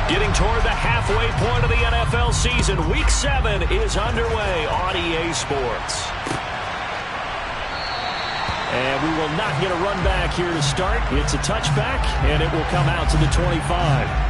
Getting toward the halfway point of the NFL season. Week 7 is underway on EA Sports. And we will not get a run back here to start. It's a touchback, and it will come out to the 25.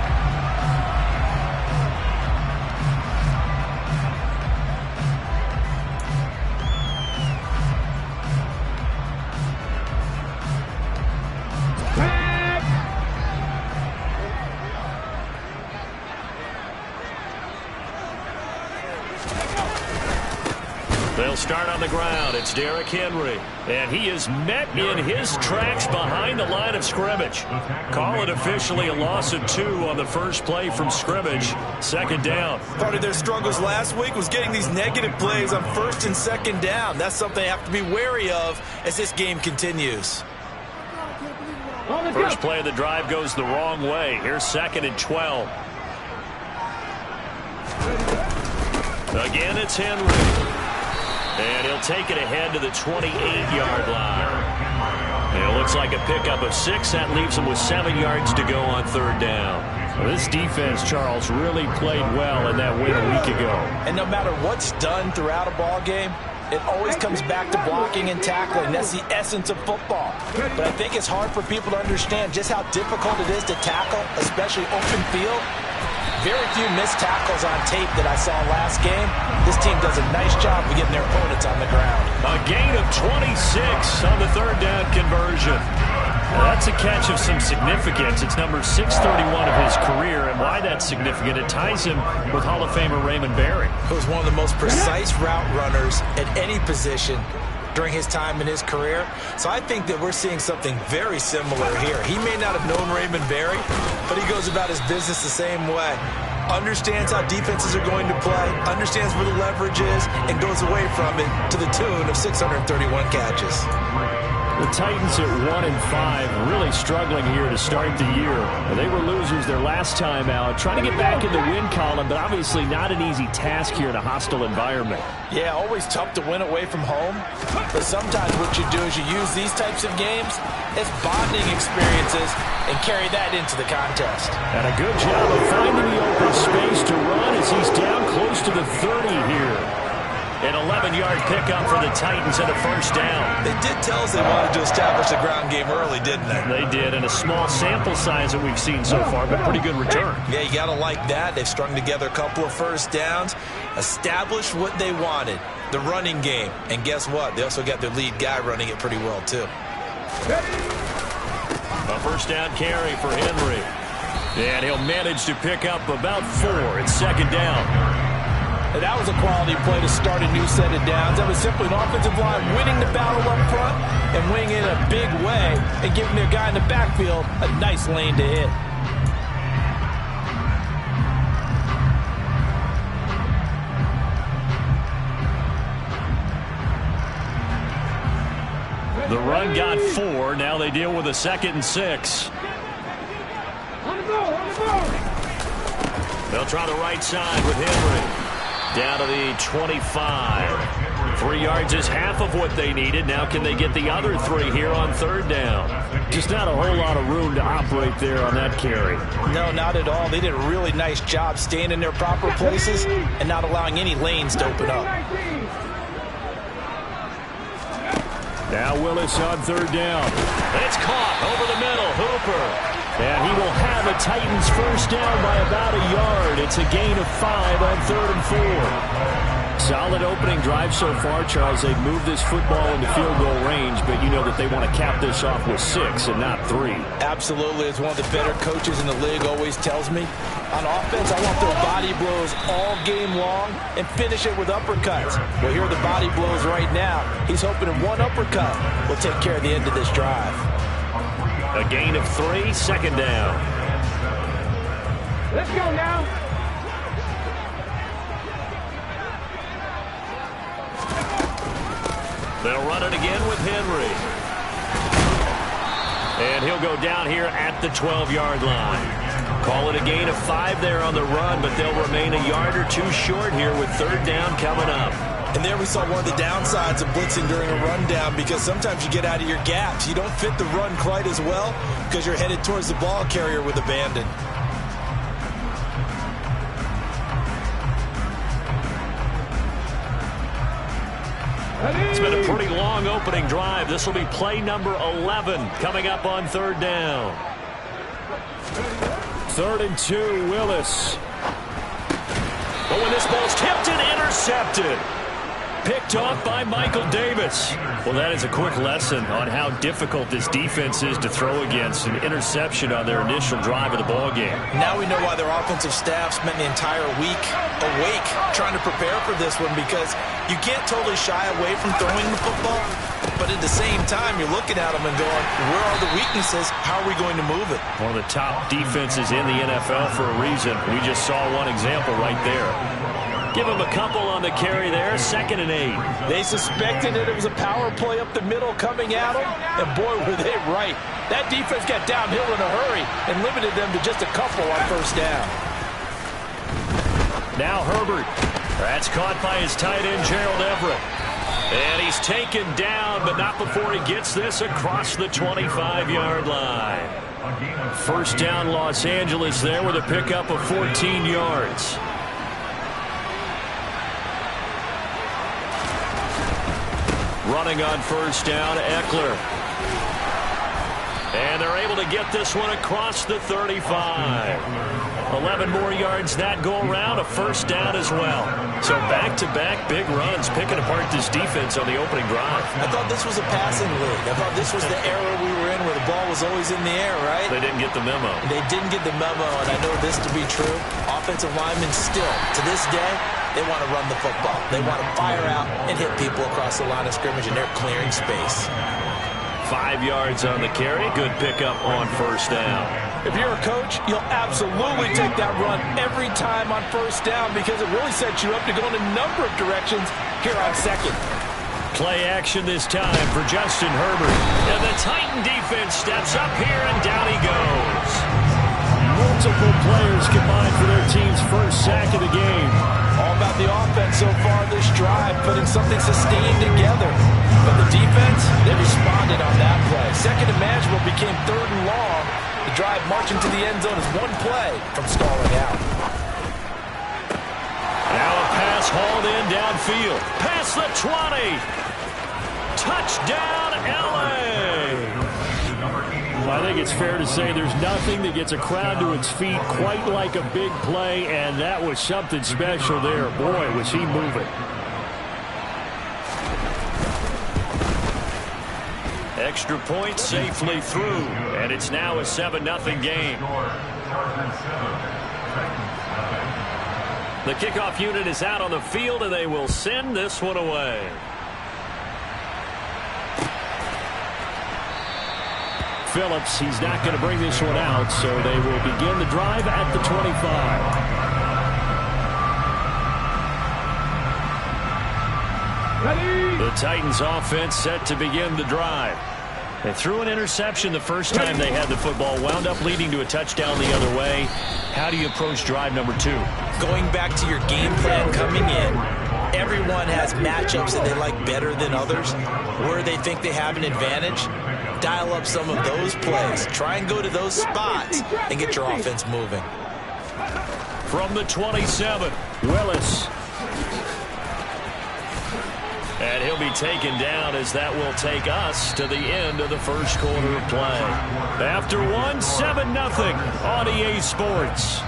They'll start on the ground. It's Derrick Henry. And he is met in his tracks behind the line of scrimmage. Call it officially a loss of 2 on the first play from scrimmage. Second down. Part of their struggles last week was getting these negative plays on first and second down. That's something they have to be wary of as this game continues. First play of the drive goes the wrong way. Here's 2nd and 12. Again, it's Henry. And he'll take it ahead to the 28-yard line. It looks like a pickup of 6. That leaves him with 7 yards to go on third down. Well, this defense, Charles, really played well in that win a week ago. And no matter what's done throughout a ball game, it always comes back to blocking and tackling. That's the essence of football. But I think it's hard for people to understand just how difficult it is to tackle, especially open field. Very few missed tackles on tape that I saw last game. This team does a nice job of getting their opponents on the ground. A gain of 26 on the third down conversion. Now that's a catch of some significance. It's number 631 of his career, and why that's significant, it ties him with Hall of Famer Raymond Berry. He was one of the most precise route runners at any position during his time in his career. So I think that we're seeing something very similar here. He may not have known Raymond Berry, but he goes about his business the same way. Understands how defenses are going to play, understands where the leverage is, and goes away from it to the tune of 631 catches. The Titans at 1-5, really struggling here to start the year. They were losers their last time out, trying to get back in the win column, but obviously not an easy task here in a hostile environment. Yeah, always tough to win away from home, but sometimes what you do is you use these types of games as bonding experiences and carry that into the contest. And a good job of finding the open space to run as he's down close to the 30 here. An 11-yard pickup for the Titans and a first down. They did tell us they wanted to establish the ground game early, didn't they? They did, and a small sample size that we've seen so far, but pretty good return. Yeah, you got to like that. They've strung together a couple of first downs, established what they wanted, the running game. And guess what? They also got their lead guy running it pretty well, too. A first down carry for Henry. And he'll manage to pick up about 4. It's second down. And that was a quality play to start a new set of downs. That was simply an offensive line winning the battle up front and winning in a big way and giving their guy in the backfield a nice lane to hit. The run got 4. Now they deal with a 2nd and 6. They'll try the right side with Henry. Down to the 25. 3 yards is half of what they needed. Now can they get the other 3 here on third down? Just not a whole lot of room to operate there on that carry. No, not at all. They did a really nice job staying in their proper places and not allowing any lanes to open up. Now Willis on third down. It's caught over the middle. Hooper. And he will have a Titans first down by about a yard. It's a gain of 5 on 3rd and 4. Solid opening drive so far, Charles. They've moved this football into field goal range, but you know that they want to cap this off with 6 and not 3. Absolutely. As one of the better coaches in the league always tells me, on offense, I want their body blows all game long and finish it with uppercuts. Well, here are the body blows right now. He's hoping that one uppercut will take care of the end of this drive. A gain of 3, second down. Let's go now. They'll run it again with Henry. And he'll go down here at the 12-yard line. Call it a gain of 5 there on the run, but they'll remain a yard or 2 short here with third down coming up. And there we saw one of the downsides of blitzing during a rundown, because sometimes you get out of your gaps. You don't fit the run quite as well because you're headed towards the ball carrier with abandon. It's been a pretty long opening drive. This will be play number 11 coming up on third down. 3rd and 2, Willis. But when this ball's tipped and intercepted. Picked off by Michael Davis. Well, that is a quick lesson on how difficult this defense is to throw against. An interception on their initial drive of the ball game. Now we know why their offensive staff spent the entire week awake trying to prepare for this one, because you can't totally shy away from throwing the football, but at the same time you're looking at them and going, where are the weaknesses? How are we going to move it? One of the top defenses in the NFL for a reason. We just saw one example right there. Give him a couple on the carry there, 2nd and 8. They suspected that it was a power play up the middle coming at them, and boy, were they right. That defense got downhill in a hurry and limited them to just a couple on first down. Now Herbert. That's caught by his tight end, Gerald Everett. And he's taken down, but not before he gets this across the 25-yard line. First down, Los Angeles there with a pickup of 14 yards. Running on first down, Eckler. And they're able to get this one across the 35. 11 more yards that go around, a first down as well. So back-to-back big runs, picking apart this defense on the opening drive. I thought this was a passing league. I thought this was the era we were in where the ball was always in the air, right? They didn't get the memo. They didn't get the memo, and I know this to be true. Offensive linemen still, to this day, they want to run the football. They want to fire out and hit people across the line of scrimmage, and they're clearing space. 5 yards on the carry. Good pickup on first down. If you're a coach, you'll absolutely take that run every time on first down, because it really sets you up to go in a number of directions here on second. Play action this time for Justin Herbert. And the Titan defense steps up here, and down he goes. Multiple players combined for their team's first sack of the game. All about the offense so far this drive, putting something sustained together. But the defense, they responded on that play. Second and manageable became 3rd and long. The drive marching to the end zone is one play from stalling out. Now a pass hauled in downfield. Past the 20. Touchdown, L.A. I think it's fair to say there's nothing that gets a crowd to its feet quite like a big play, and that was something special there. Boy, was he moving. Extra point safely through, and it's now a 7-0 game. The kickoff unit is out on the field, and they will send this one away. Phillips, he's not going to bring this one out, so they will begin the drive at the 25. The Titans offense set to begin the drive. They threw an interception the first time they had the football, wound up leading to a touchdown the other way. How do you approach drive number 2? Going back to your game plan coming in, everyone has matchups that they like better than others, where they think they have an advantage. Dial up some of those plays. Try and go to those spots and get your offense moving. From the 27, Willis. And he'll be taken down, as that will take us to the end of the first quarter of play. After one, 7-0 on EA Sports.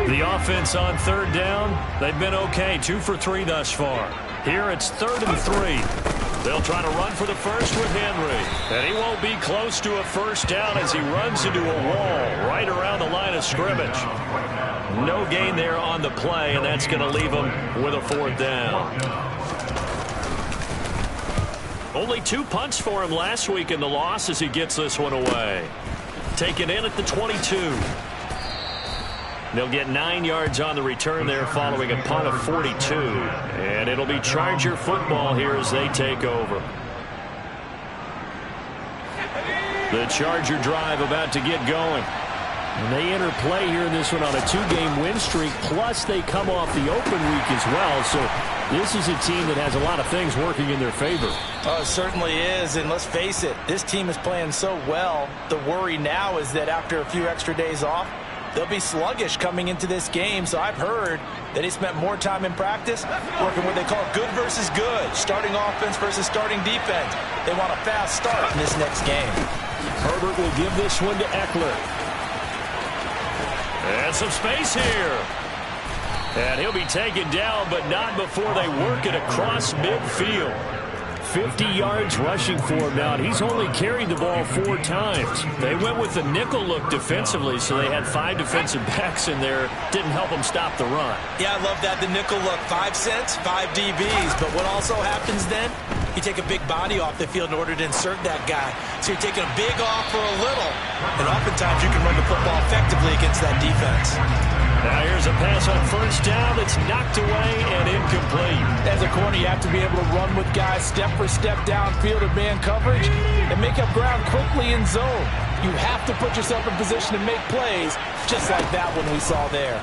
The offense on third down, they've been okay. 2 for 3 thus far. Here it's 3rd and 3. They'll try to run for the first with Henry. And he won't be close to a first down as he runs into a wall right around the line of scrimmage. No gain there on the play, and that's going to leave him with a 4th down. Only 2 punts for him last week in the loss as he gets this one away. Taken in at the 22. They'll get 9 yards on the return there following a punt of 42. And it'll be Charger football here as they take over. The Charger drive about to get going. And they enter play here in this one on a 2-game win streak, plus they come off the open week as well. So This is a team that has a lot of things working in their favor. Oh, it certainly is, and let's face it, this team is playing so well. The worry now is that after a few extra days off, they'll be sluggish coming into this game. So I've heard that he spent more time in practice working what they call good versus good, starting offense versus starting defense. They want a fast start in this next game. Herbert will give this one to Eckler. And some space here. And he'll be taken down, but not before they work it across midfield. 50 yards rushing for him now, and he's only carried the ball 4 times. They went with the nickel look defensively, so they had 5 defensive backs in there. Didn't help them stop the run. Yeah, I love that, the nickel look. 5 cents, 5 DBs. But what also happens then, you take a big body off the field in order to insert that guy. So you're taking a big off for a little. And oftentimes you can run the football effectively against that defense. Now here's a pass on first down that's knocked away and incomplete. As a corner, you have to be able to run with guys step for step downfield in man coverage and make up ground quickly in zone. You have to put yourself in position to make plays, just like that one we saw there.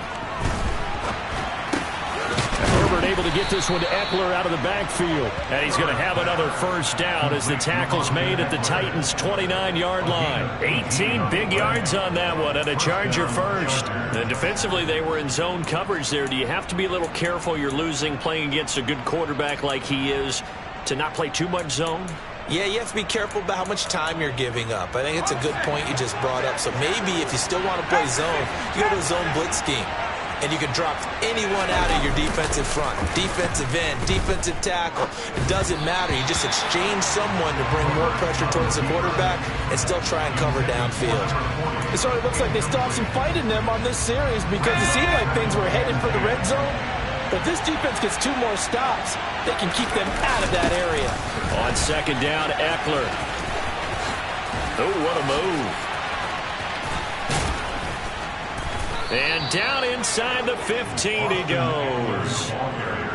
Herbert able to get this one to Eckler out of the backfield. And he's going to have another first down as the tackle's made at the Titans' 29-yard line. 18 big yards on that one and a Charger first. And defensively, they were in zone coverage there. Do you have to be a little careful you're losing playing against a good quarterback like he is to not play too much zone? Yeah, you have to be careful about how much time you're giving up. I think it's a good point you just brought up. So maybe if you still want to play zone, you go to a zone blitz scheme. And you can drop anyone out of your defensive front, defensive end, defensive tackle. It doesn't matter. You just exchange someone to bring more pressure towards the quarterback and still try and cover downfield. It sort of looks like they still have some fight in them on this series because it seemed like things were headed for the red zone. But if this defense gets 2 more stops, they can keep them out of that area. On second down, Eckler. Oh, what a move. And down inside the 15 he goes.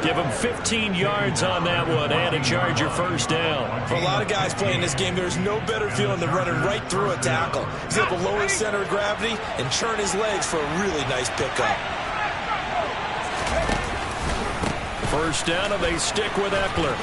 Give him 15 yards on that one and a Charger first down. For a lot of guys playing this game, there's no better feeling than running right through a tackle. He's able to lower his center of gravity and churn his legs for a really nice pickup. First down, and they stick with Eckler.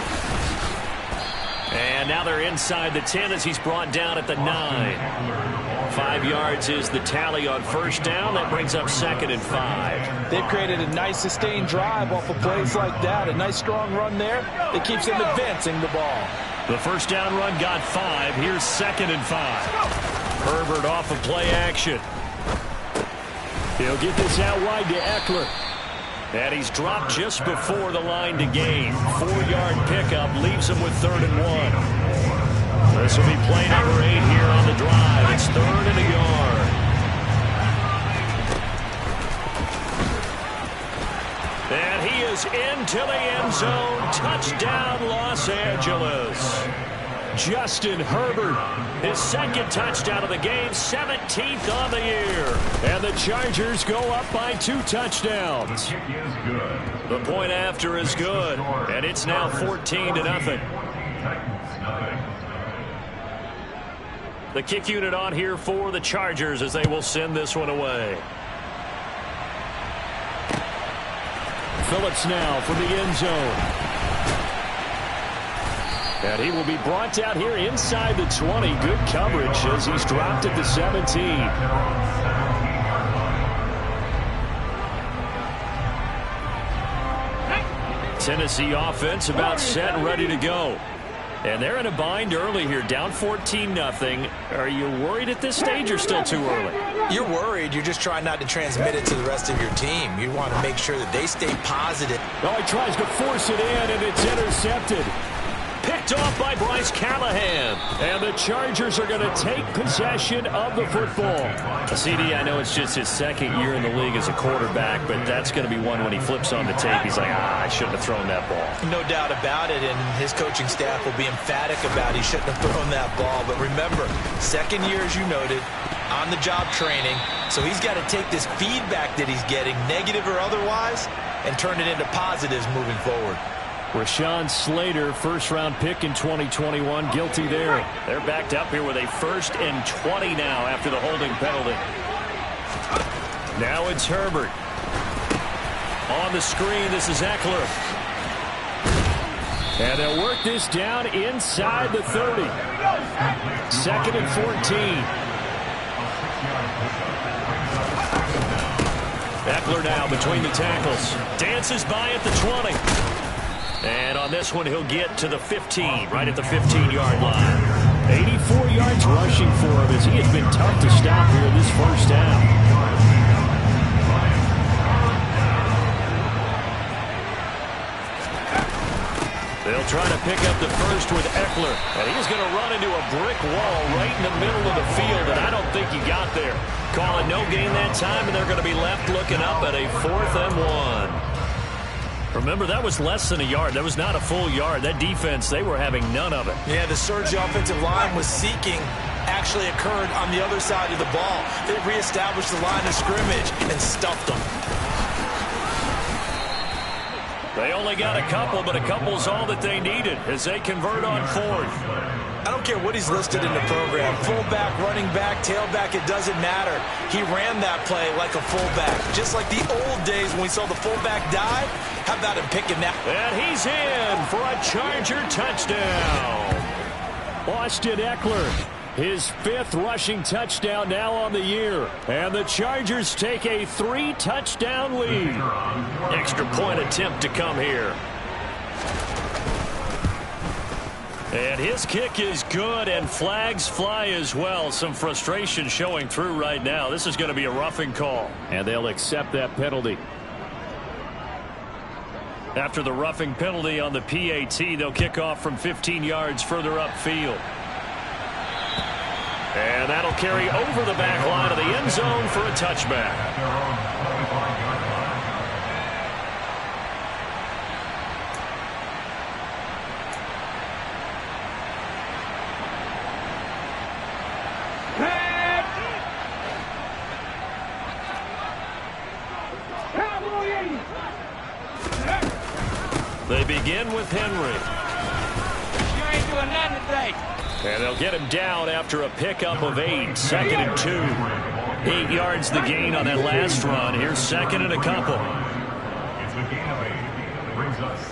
And now they're inside the 10 as he's brought down at the 9. 5 yards is the tally on first down. That brings up 2nd and 5. They've created a nice sustained drive off of plays like that. A nice strong run there that keeps them advancing the ball. The first down run got 5. Here's 2nd and 5. Herbert off of play action. He'll get this out wide to Eckler. And he's dropped just before the line to gain. 4-yard pickup leaves him with 3rd and 1. This will be play number 8 here on the drive. It's 3rd and a yard. And he is into the end zone. Touchdown, Los Angeles. Justin Herbert, his 2nd touchdown of the game, 17th on the year. And the Chargers go up by 2 touchdowns. The point after is good, and it's now 14-0. The kick unit on here for the Chargers as they will send this one away. Phillips now from the end zone. And he will be brought down here inside the 20. Good coverage as he's dropped at the 17. Tennessee offense about set and ready to go. And they're in a bind early here, down 14-0. Are you worried at this stage or still too early? You're worried. You're just trying not to transmit it to the rest of your team. You want to make sure that they stay positive. Well, he tries to force it in, and it's intercepted. Picked off by Bryce Callahan. And the Chargers are going to take possession of the football. CD, I know it's just his 2nd year in the league as a quarterback, but that's going to be one when he flips on the tape. He's like, I shouldn't have thrown that ball. No doubt about it, and his coaching staff will be emphatic about he shouldn't have thrown that ball. But remember, 2nd year, as you noted, on-the-job training. So he's got to take this feedback that he's getting, negative or otherwise, and turn it into positives moving forward. Rashawn Slater, 1st-round pick in 2021, guilty there. They're backed up here with a 1st and 20 now after the holding penalty. Now it's Herbert. On the screen, this is Eckler. And they'll work this down inside the 30. 2nd and 14. Eckler now between the tackles. Dances by at the 20. And on this one, he'll get to the 15, right at the 15-yard line. 84 yards rushing for him as he has been tough to stop here in this first down. They'll try to pick up the first with Eckler. And he's going to run into a brick wall right in the middle of the field, and I don't think he got there. Call it no gain that time, and they're going to be left looking up at a 4th and 1. Remember, that was less than a yard. That was not a full yard. That defense, they were having none of it. Yeah, the surge the offensive line was seeking actually occurred on the other side of the ball. They reestablished the line of scrimmage and stuffed them. They only got a couple, but a couple's all that they needed as they convert on 4th. I don't care what he's listed in the program. Fullback, running back, tailback, it doesn't matter. He ran that play like a fullback. Just like the old days when we saw the fullback dive. How about him picking that? And he's in for a Charger touchdown. Austin Eckler, his 5th rushing touchdown now on the year. And the Chargers take a 3-touchdown lead. Extra point attempt to come here. And his kick is good, and flags fly as well. Some frustration showing through right now. This is going to be a roughing call. And they'll accept that penalty. After the roughing penalty on the PAT, they'll kick off from 15 yards further upfield. And that'll carry over the back line of the end zone for a touchback. They begin with Henry. You ain't doing nothing today. And they'll get him down after a pickup of 8. 2nd and 2. 8 yards the gain on that last run. Here's 2nd and a couple. It's a gain of 8. Brings us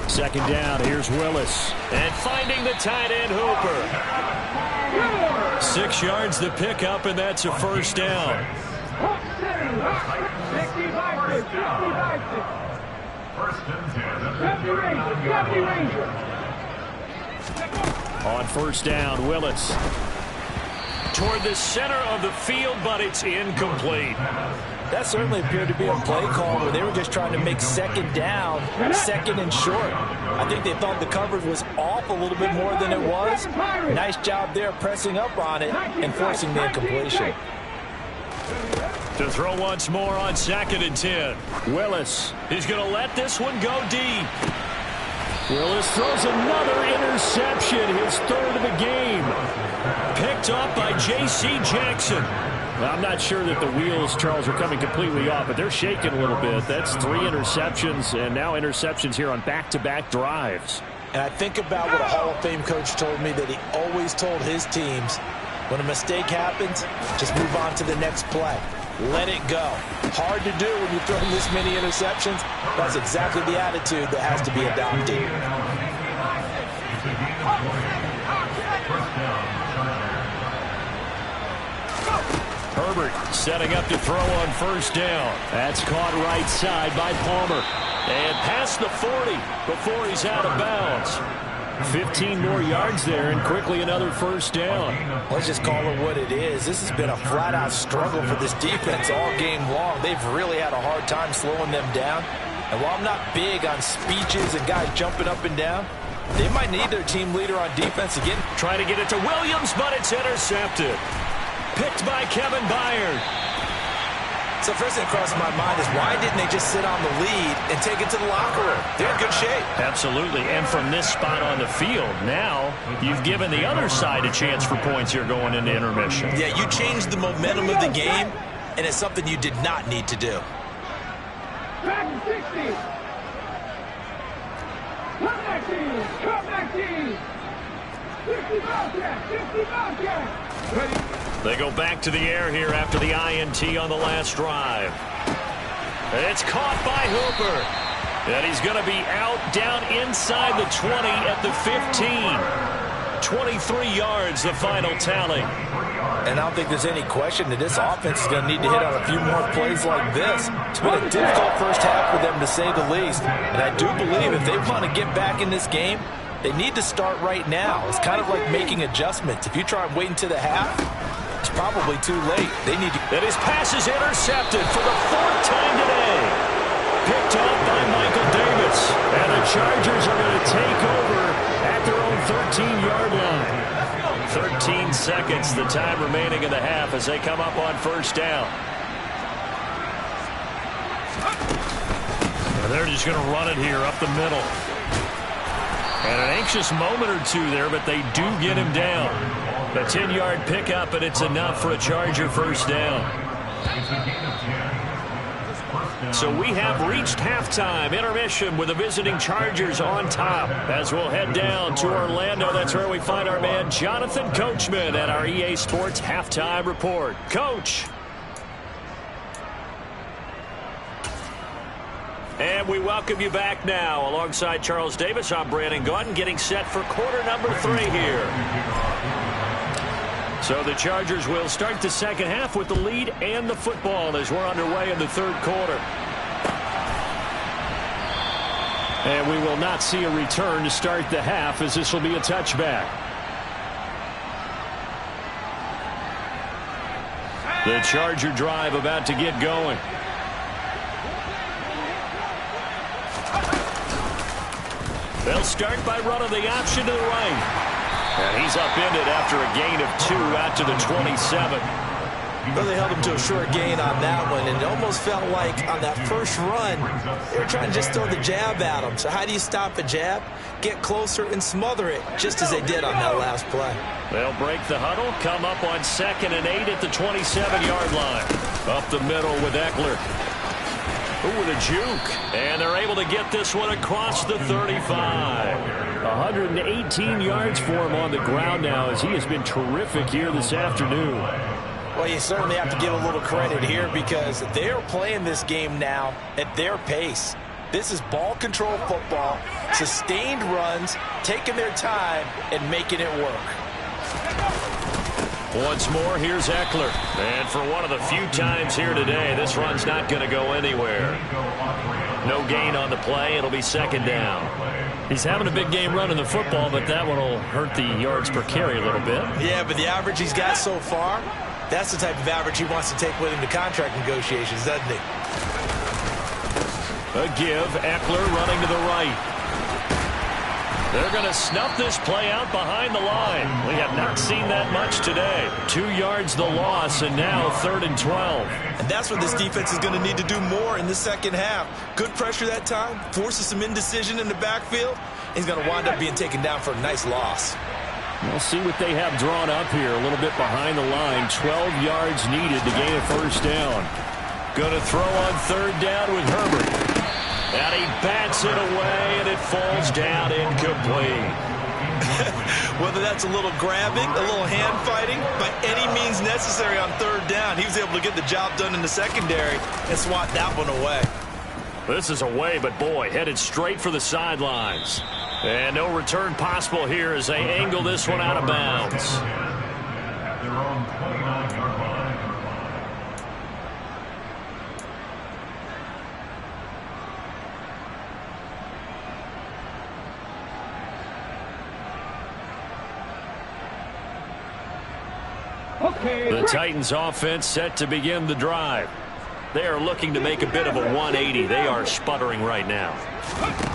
2nd down. Here's Willis. And finding the tight end Hooper. 6 yards the pickup, and that's a first down. On first down, Willis. Toward the center of the field, but it's incomplete. That certainly appeared to be a play call where they were just trying to make 2nd down, 2nd and short. I think they thought the coverage was off a little bit more than it was. Nice job there pressing up on it and forcing the incompletion. To throw once more on 2nd and 10. Willis. He's going to let this one go deep. Willis throws another interception, his 3rd of the game. Picked up by J.C. Jackson. Well, I'm not sure that the wheels, Charles, are coming completely off, but they're shaking a little bit. That's 3 interceptions, and now interceptions here on back-to-back drives. And I think about what a Hall of Fame coach told me that he always told his teams, when a mistake happens, just move on to the next play. Let it go. Hard to do when you throw this many interceptions. That's exactly the attitude that has to be adopted. Herbert setting up to throw on first down. That's caught right side by Palmer. And past the 40 before he's out of bounds. 15 more yards there, and quickly another first down. Let's just call it what it is. This has been a flat-out struggle for this defense all game long. They've really had a hard time slowing them down. And while I'm not big on speeches and guys jumping up and down, they might need their team leader on defense again. Trying to get it to Williams, but it's intercepted. Picked by Kevin Byard. So first thing across my mind is why didn't they just sit on the lead and take it to the locker room? They're in good shape. Absolutely. And from this spot on the field, now you've given the other side a chance for points here going into intermission. Yeah, you changed the momentum of the game, and it's something you did not need to do. Back 60. Come back team. Come back team. 60 Bobcat. 60 Bobcat. Ready? They go back to the air here after the INT on the last drive. It's caught by Hooper. And he's going to be out down inside the 20 at the 15. 23 yards, the final tally. And I don't think there's any question that this offense is going to need to hit on a few more plays like this. It's been a difficult first half for them, to say the least. And I do believe if they want to get back in this game, they need to start right now. It's kind of like making adjustments. If you try and wait until the half, it's probably too late. They need to. And his pass is intercepted for the 4th time today. Picked up by Michael Davis. And the Chargers are going to take over at their own 13-yard line. 13 seconds, the time remaining in the half as they come up on first down. And they're just going to run it here up the middle. And an anxious moment or two there, but they do get him down. A 10-yard pickup, and it's enough for a Charger first down. So we have reached halftime intermission with the visiting Chargers on top. As we'll head down to Orlando, that's where we find our man Jonathan Coachman at our EA Sports Halftime Report. Coach. And we welcome you back now. Alongside Charles Davis, I'm Brandon Gaudin, getting set for quarter number 3 here. So the Chargers will start the second half with the lead and the football as we're underway in the third quarter. And we will not see a return to start the half, as this will be a touchback. The Charger drive about to get going. They'll start by running the option to the right. And he's upended after a gain of 2 out to the 27. Well, they held him to a short gain on that one, and it almost felt like on that first run, they were trying to just throw the jab at him. So how do you stop a jab? Get closer and smother it, just as they did on that last play. They'll break the huddle, come up on 2nd and 8 at the 27-yard line. Up the middle with Eckler. Ooh, with a juke. And they're able to get this one across the 35. 118 yards for him on the ground now, as he has been terrific here this afternoon. Well, you certainly have to give a little credit here, because they're playing this game now at their pace. This is ball control football, sustained runs, taking their time and making it work. Once more, here's Eckler. And for one of the few times here today, this run's not going to go anywhere. No gain on the play. It'll be 2nd down. He's having a big game running the football, but that one will hurt the yards per carry a little bit. Yeah, but the average he's got so far, that's the type of average he wants to take with him to contract negotiations, doesn't he? A give. Eckler running to the right. They're going to snuff this play out behind the line. We have not seen that much today. 2 yards the loss, and now 3rd and 12. And that's what this defense is going to need to do more in the second half. Good pressure that time, forces some indecision in the backfield. He's going to wind up being taken down for a nice loss. We'll see what they have drawn up here. A little bit behind the line. 12 yards needed to gain a first down. Going to throw on 3rd down with Herbert. And he bats it away, and it falls down incomplete. Whether that's a little grabbing, a little hand fighting, by any means necessary on 3rd down, he was able to get the job done in the secondary and swat that one away. This is away, but boy, headed straight for the sidelines. And no return possible here as they angle this one out of bounds. The Titans offense set to begin the drive. They are looking to make a bit of a 180. They are sputtering right now.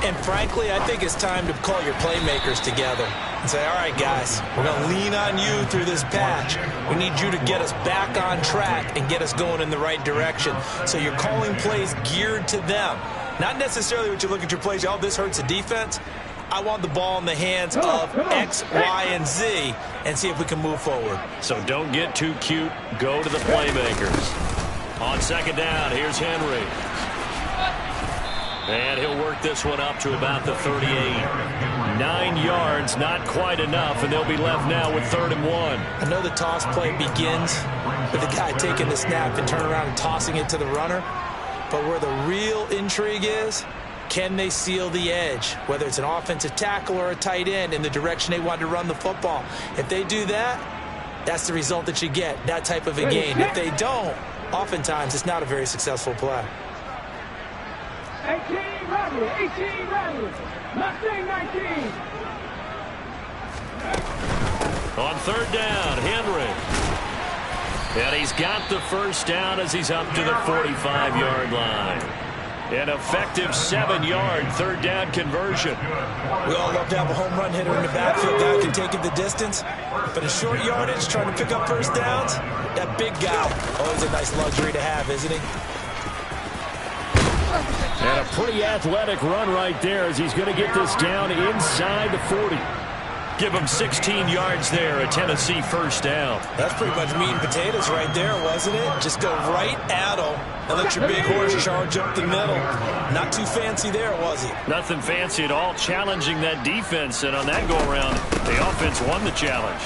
And frankly, I think it's time to call your playmakers together and say, all right, guys, we're going to lean on you through this patch. We need you to get us back on track and get us going in the right direction. So you're calling plays geared to them. Not necessarily what you look at your plays, oh, this hurts the defense. I want the ball in the hands of X, Y, and Z and see if we can move forward. So don't get too cute. Go to the playmakers. On 2nd down, here's Henry. And he'll work this one up to about the 38. 9 yards, not quite enough, and they'll be left now with 3rd and 1. I know the toss play begins with the guy taking the snap and turning around and tossing it to the runner. But where the real intrigue is, can they seal the edge, whether it's an offensive tackle or a tight end, in the direction they want to run the football? If they do that, that's the result that you get, that type of a gain. If they don't, oftentimes it's not a very successful play. 18 Riley. Mustang 19. On third down, Henry. And he's got the first down as he's up to the 45-yard line. An effective 7-yard third down conversion. We all love to have a home run hitter in the backfield guy who can take it the distance. But in short yardage, trying to pick up first downs, that big guy, always a nice luxury to have, isn't he? And a pretty athletic run right there as he's going to get this down inside the 40. Give him 16 yards there, a Tennessee first down. That's pretty much meat and potatoes right there, wasn't it? Just go right at him and let your big horse charge up the middle. Not too fancy there, was he? Nothing fancy at all, challenging that defense, and on that go-around, the offense won the challenge.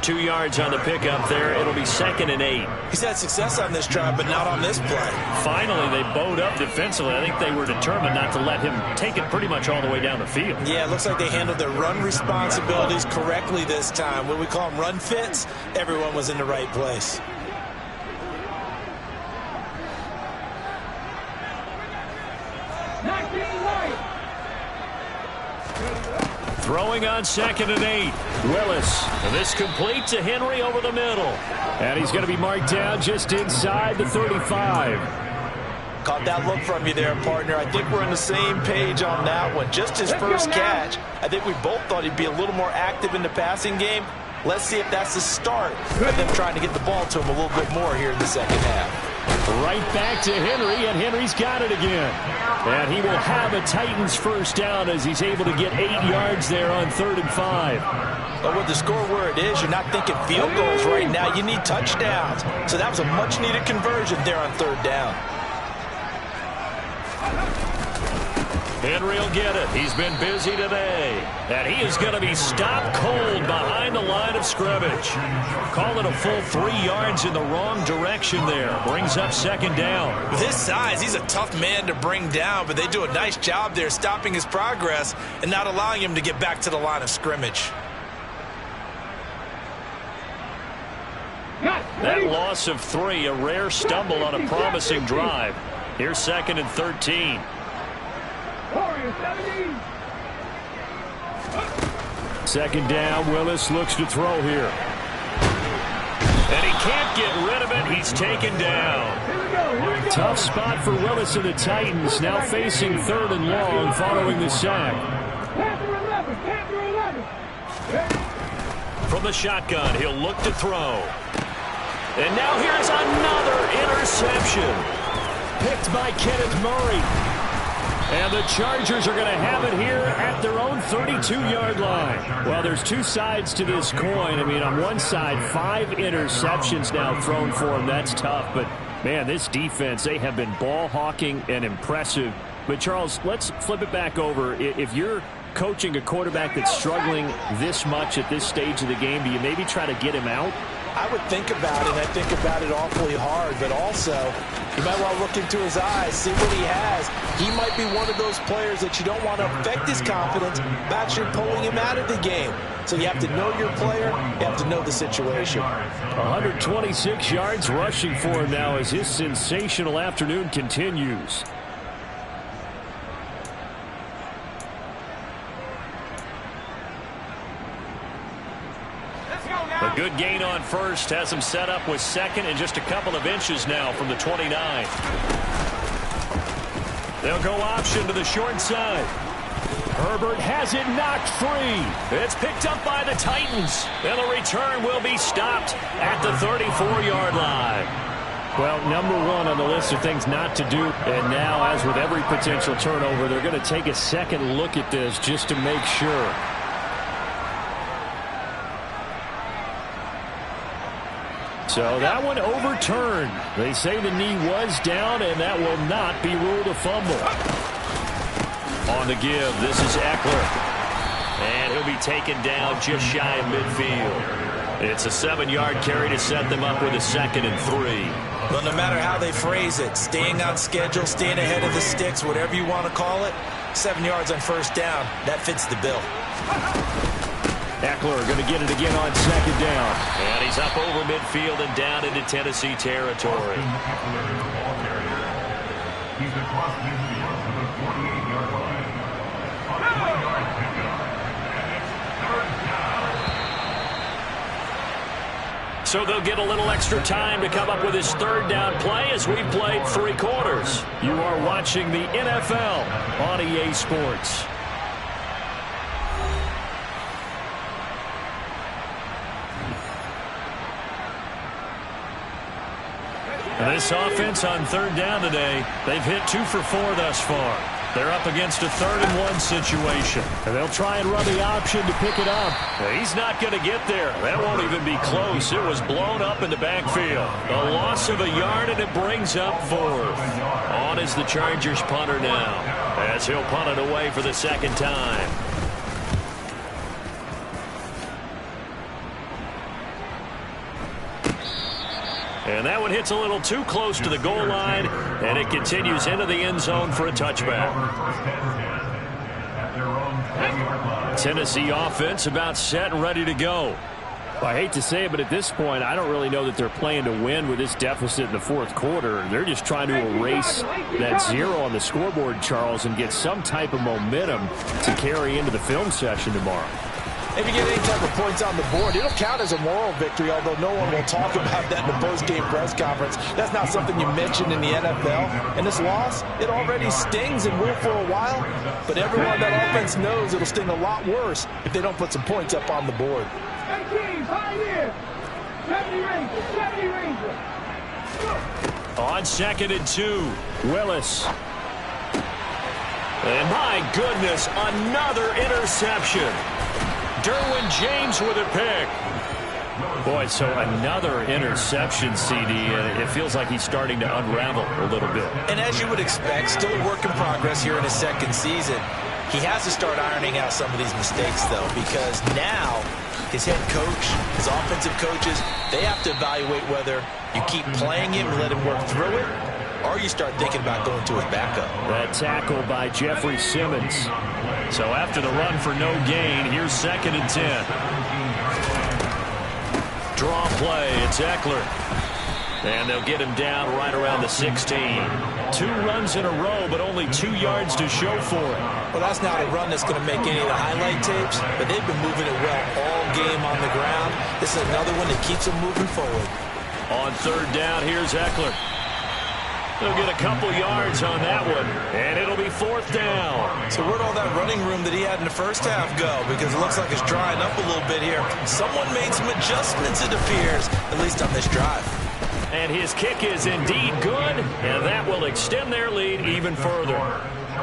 2 yards on the pickup there. It'll be 2nd and 8. He's had success on this drive, but not on this play. Finally, they bowed up defensively. I think they were determined not to let him take it pretty much all the way down the field. Yeah, it looks like they handled their run responsibilities correctly this time. When we call them run fits, everyone was in the right place. Throwing on 2nd and 8. Willis. And this complete to Henry over the middle. And he's going to be marked down just inside the 35. Caught that look from you there, partner. I think we're on the same page on that one. Just his first catch, I think we both thought he'd be a little more active in the passing game. Let's see if that's the start of them trying to get the ball to him a little bit more here in the second half. Right back to Henry, and Henry's got it again. And he will have a Titans first down as he's able to get 8 yards there on 3rd and 5. But with the score where it is, you're not thinking field goals right now. You need touchdowns. So that was a much-needed conversion there on 3rd down. Henry will get it. He's been busy today. And he is going to be stopped cold behind the line of scrimmage. Call it a full 3 yards in the wrong direction there. Brings up 2nd down. With his size, he's a tough man to bring down, but they do a nice job there stopping his progress and not allowing him to get back to the line of scrimmage. That loss of 3, a rare stumble on a promising drive. Here's 2nd and 13. 2nd down, Willis looks to throw here. And he can't get rid of it. He's taken down. Tough spot for Willis and the Titans, now facing 3rd and long following the sack. From the shotgun, he'll look to throw. And now here's another interception. Picked by Kenneth Murray. And the Chargers are going to have it here at their own 32-yard line. Well, there's two sides to this coin. I mean, on one side, 5 interceptions now thrown for him. That's tough. But, man, this defense, they have been ball hawking and impressive. But, Charles, let's flip it back over. If you're coaching a quarterback that's struggling this much at this stage of the game, do you maybe try to get him out? I would think about it, and I think about it awfully hard, but also you might want to look into his eyes, see what he has. He might be one of those players that you don't want to affect his confidence by actually pulling him out of the game. So you have to know your player, you have to know the situation. 126 yards rushing for him now as his sensational afternoon continues. A good gain on first has him set up with 2nd and just a couple of inches now from the 29. They'll go option to the short side. Herbert has it knocked free. It's picked up by the Titans. And the return will be stopped at the 34-yard line. Well, number 1 on the list of things not to do. And now, as with every potential turnover, they're going to take a second look at this just to make sure. So that one overturned. They say the knee was down, and that will not be ruled a fumble. On the give, this is Eckler. And he'll be taken down just shy of midfield. It's a 7-yard carry to set them up with a 2nd and 3. Well, no matter how they phrase it, staying on schedule, staying ahead of the sticks, whatever you want to call it, 7 yards on first down, that fits the bill. Eckler going to get it again on 2nd down. And he's up over midfield and down into Tennessee territory. He's across midfield to the 48-yard line. On the 1-yard pickup. And it's 3rd down. So they'll get a little extra time to come up with his 3rd down play as we've played 3 quarters. You are watching the NFL on EA Sports. This offense on 3rd down today, they've hit 2 for 4 thus far. They're up against a 3rd and 1 situation. And they'll try and run the option to pick it up. He's not going to get there. That won't even be close. It was blown up in the backfield. A loss of a yard, and it brings up 4th. On is the Chargers punter now, as he'll punt it away for the 2nd time. And that one hits a little too close to the goal line, and it continues into the end zone for a touchback. Tennessee offense about set and ready to go. Well, I hate to say it, but at this point, I don't really know that they're playing to win with this deficit in the 4th quarter. They're just trying to erase that 0 on the scoreboard, Charles, and get some type of momentum to carry into the film session tomorrow. If you get any type of points on the board, it'll count as a moral victory, although no one will talk about that in the post-game press conference. That's not something you mention in the NFL. And this loss, it already stings and will for a while, but everyone that offense knows it'll sting a lot worse if they don't put some points up on the board. 18, pioneer. 70 Rangers, 70 Rangers. On 2nd and 2, Willis. And my goodness, another interception. Derwin James with a pick. Boy, so another interception, CD. It feels like he's starting to unravel a little bit. And as you would expect, still a work in progress here in his 2nd season. He has to start ironing out some of these mistakes, though, because now his head coach, his offensive coaches, they have to evaluate whether you keep playing him and let him work through it, or you start thinking about going to his backup. That tackle by Jeffrey Simmons. So after the run for no gain, here's 2nd and 10. Draw play, it's Eckler. And they'll get him down right around the 16. 2 runs in a row, but only 2 yards to show for it. Well, that's not a run that's going to make any of the highlight tapes, but they've been moving it well all game on the ground. This is another one that keeps them moving forward. On 3rd down, here's Eckler. They'll get a couple yards on that one, and it'll be 4th down. So where'd all that running room that he had in the first half go? Because it looks like it's drying up a little bit here. Someone made some adjustments, it appears, at least on this drive. And his kick is indeed good, and that will extend their lead even further.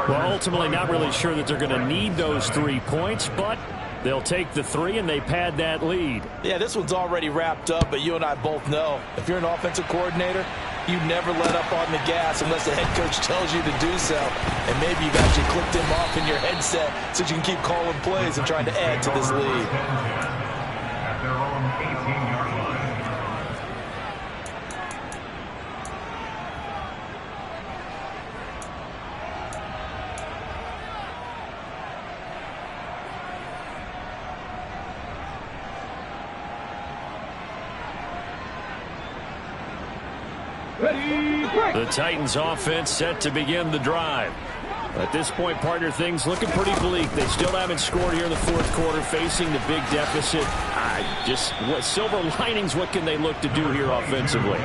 Well, ultimately not really sure that they're going to need those 3 points, but they'll take the 3 and they pad that lead. Yeah, this one's already wrapped up, but you and I both know if you're an offensive coordinator, you never let up on the gas unless the head coach tells you to do so. And maybe you've actually clicked him off in your headset so you can keep calling plays and trying to add to this lead. At their own 18-yard line. The Titans offense set to begin the drive. At this point, partner, things looking pretty bleak. They still haven't scored here in the 4th quarter, facing the big deficit. What silver linings, what can they look to do here offensively?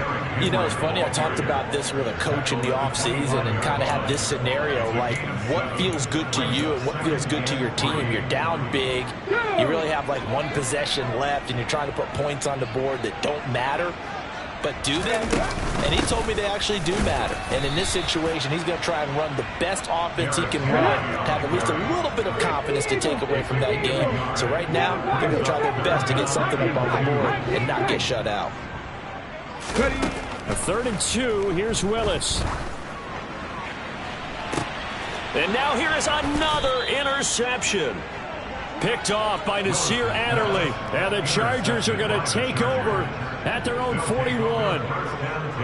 You know, it's funny, I talked about this with a coach in the offseason and kind of had this scenario, like what feels good to you and what feels good to your team. You're down big, you really have like 1 possession left, and you're trying to put points on the board that don't matter. But do they? And he told me they actually do matter. And in this situation, he's going to try and run the best offense he can run to have at least a little bit of confidence to take away from that game. So right now, they're going to try their best to get something up on the board and not get shut out. A 3rd and 2. Here's Willis. And now here is another interception. Picked off by Nasir Adderley. And the Chargers are going to take over at their own 41.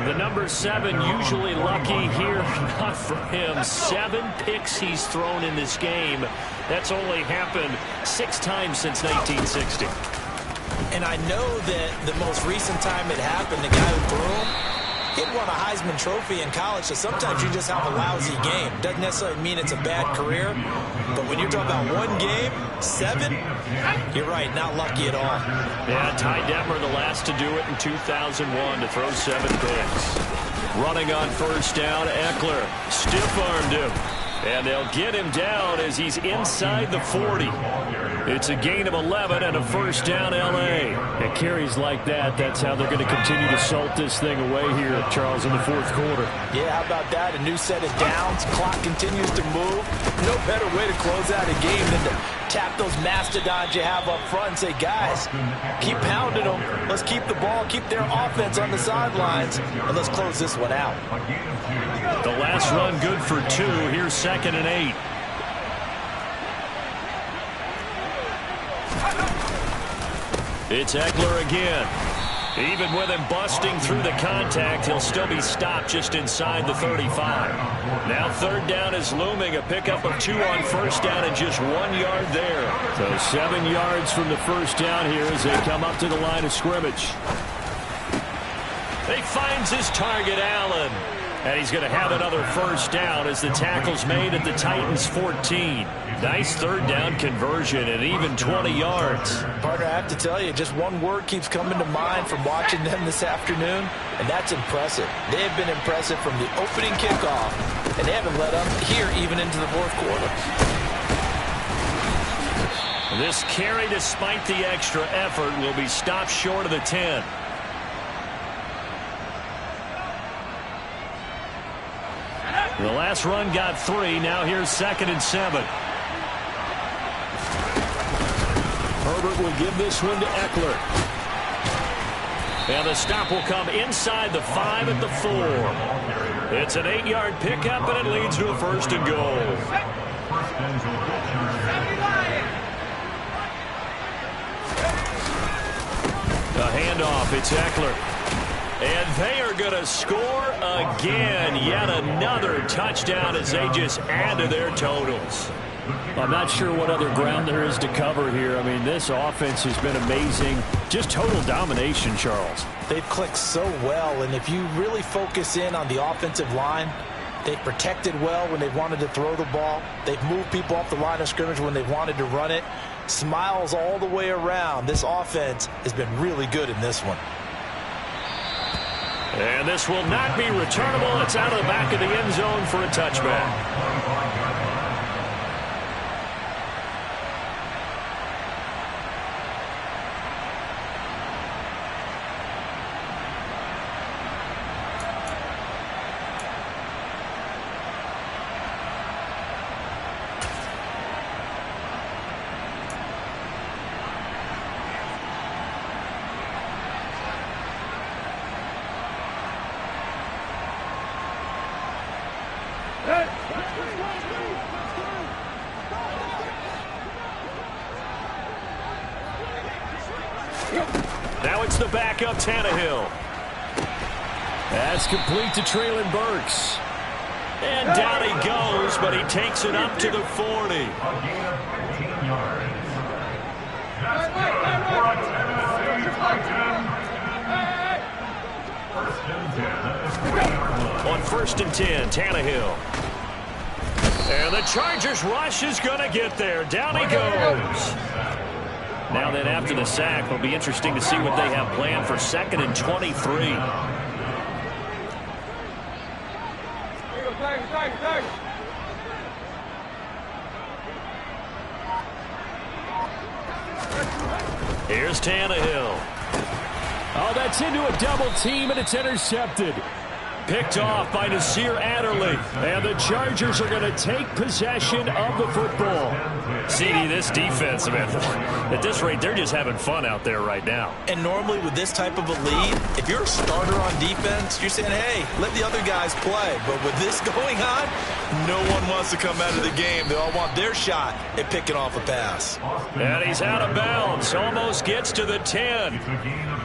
The number 7 usually lucky here. Not for him. 7 picks he's thrown in this game. That's only happened 6 times since 1960. And I know that the most recent time it happened, the guy who threw him, he'd won a Heisman Trophy in college, so sometimes you just have a lousy game. Doesn't necessarily mean it's a bad career, but when you're talking about one game, 7, you're right, not lucky at all. Yeah, Ty Detmer, the last to do it in 2001, to throw 7 picks. Running on first down, Eckler stiff-armed him, and they'll get him down as he's inside the 40. It's a gain of 11 and a first down, L.A. At carries like that, that's how they're going to continue to salt this thing away here, Charles, in the fourth quarter. Yeah, how about that? A new set of downs. Clock continues to move. No better way to close out a game than to tap those mastodons you have up front and say, guys, keep pounding them. Let's keep the ball, keep their offense on the sidelines, and let's close this one out. The last run good for 2. Here's 2nd and 8. It's Eckler again. Even with him busting through the contact, he'll still be stopped just inside the 35. Now 3rd down is looming. A pickup of 2 on first down and just 1 yard there. So 7 yards from the first down here as they come up to the line of scrimmage. He finds his target, Allen. And he's going to have another first down as the tackle's made at the Titans' 14. Nice 3rd down conversion and even 20 yards. Partner, I have to tell you, just one word keeps coming to mind from watching them this afternoon, and that's impressive. They have been impressive from the opening kickoff, and they haven't let up here even into the fourth quarter. This carry, despite the extra effort, will be stopped short of the 10. The last run got 3. Now here's 2nd and 7. Herbert will give this one to Eckler. And the stop will come inside the 5 at the 4. It's an 8-yard pickup, and it leads to a 1st and goal. A handoff. It's Eckler. And they are going to score again. Yet another touchdown as they just add to their totals. I'm not sure what other ground there is to cover here. I mean, this offense has been amazing. Just total domination, Charles. They've clicked so well, and if you really focus in on the offensive line, they've protected well when they've wanted to throw the ball. They've moved people off the line of scrimmage when they've wanted to run it. Smiles all the way around. This offense has been really good in this one. And this will not be returnable. It's out of the back of the end zone for a touchback. Now it's the backup Tannehill. That's complete to Treylon Burks. And down he goes, but he takes it up to the 40. On 1st and 10, Tannehill. And the Chargers rush is going to get there. Down he goes. Now then, after the sack, it'll be interesting to see what they have planned for 2nd and 23. Here's Tannehill. Oh, that's into a double team, and it's intercepted. Picked off by Nasir Adderley. And the Chargers are going to take possession of the football. CD, this defense, man, at this rate, they're just having fun out there right now. And normally with this type of a lead, if you're a starter on defense, you're saying, hey, let the other guys play. But with this going on, no one wants to come out of the game. They all want their shot at picking off a pass. And he's out of bounds. Almost gets to the 10.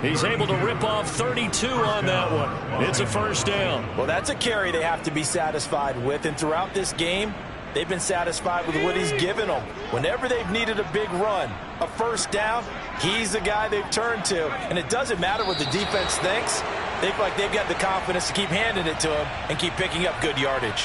He's able to rip off 32 on that one. It's a first down. Well, that's a carry they have to be satisfied with. And throughout this game, they've been satisfied with what he's given them. Whenever they've needed a big run, a first down, he's the guy they've turned to. And it doesn't matter what the defense thinks. They feel like they've got the confidence to keep handing it to him and keep picking up good yardage.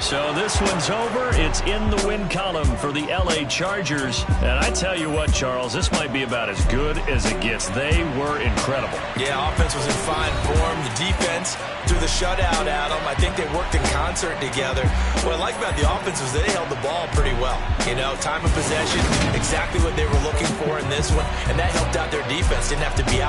So this one's over. It's in the win column for the L.A. Chargers. And I tell you what, Charles, this might be about as good as it gets. They were incredible. Yeah, offense was in fine form. The defense threw the shutout at them. I think they worked in concert together. What I like about the offense was they held the ball pretty well. You know, time of possession, exactly what they were looking for in this one. And that helped out their defense. Didn't have to be out